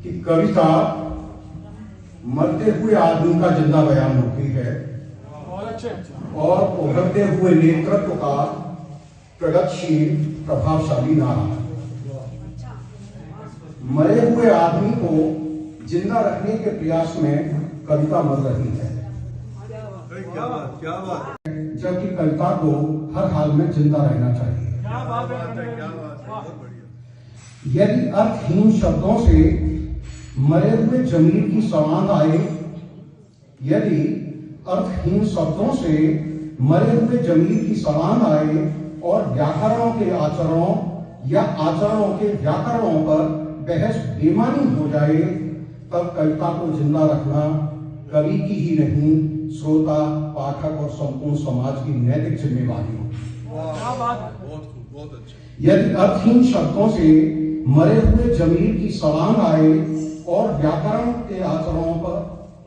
कि कविता मरते हुए आदमी का जिंदा बयान होती है और उभरते हुए नेतृत्व का प्रगतिशील प्रभावशाली नारा। मरे हुए आदमी को जिंदा रखने के प्रयास में कविता मर रही है, क्या बात जबकि कविता को हर हाल में जिंदा रहना चाहिए। क्या बात है, बहुत बढ़िया। यदि अर्थहीन शब्दों से मरे हुए जमीर की सवांग आए, यदि अर्थहीन शब्दों से मरे हुए जमीर की सवांग आए और व्याकरणों के आचरणों या आचरणों के व्याकरणों पर बहस बेमानी हो जाए, तब कविता को जिंदा रखना कवि की ही नहीं, श्रोता, पाठक और संपूर्ण समाज की नैतिक जिम्मेवारी हो। बहुत अच्छा। यदि अर्थहीन शब्दों से मरे हुए जमीर की सवांग आए और व्याकरण के आचरणों पर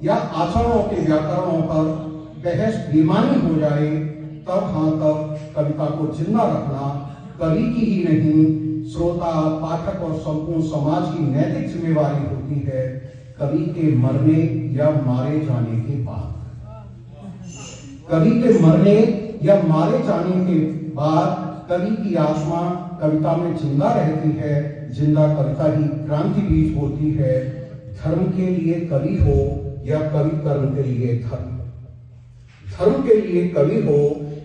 या आचरणों के व्याकरणों पर बहस बेमानी हो जाए, तब कविता को जिंदा रखना कवि की ही नहीं, श्रोता, पाठक और संपूर्ण समाज की नैतिक जिम्मेवारी होती है। कवि के मरने या मारे जाने के बाद, कवि के मरने या मारे जाने के बाद कवि की आत्मा कविता में जिंदा रहती है। जिंदा कविता ही क्रांति बीज होती है। धर्म के लिए कवि हो या कवि कर्म के लिए धर्म, धर्म के लिए कवि हो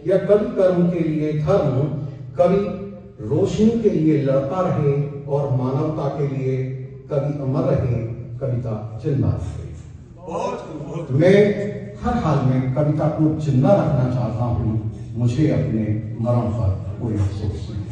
या कवि कर्म के लिए धर्म, कवि रोशनी के लिए लड़ता रहे और मानवता के लिए कवि अमर रहे, कविता जिंदा रहे। मैं हर हाल में कविता को जिंदा रखना चाहता हूँ। मुझे अपने मरण पर कोई अफसोस नहीं।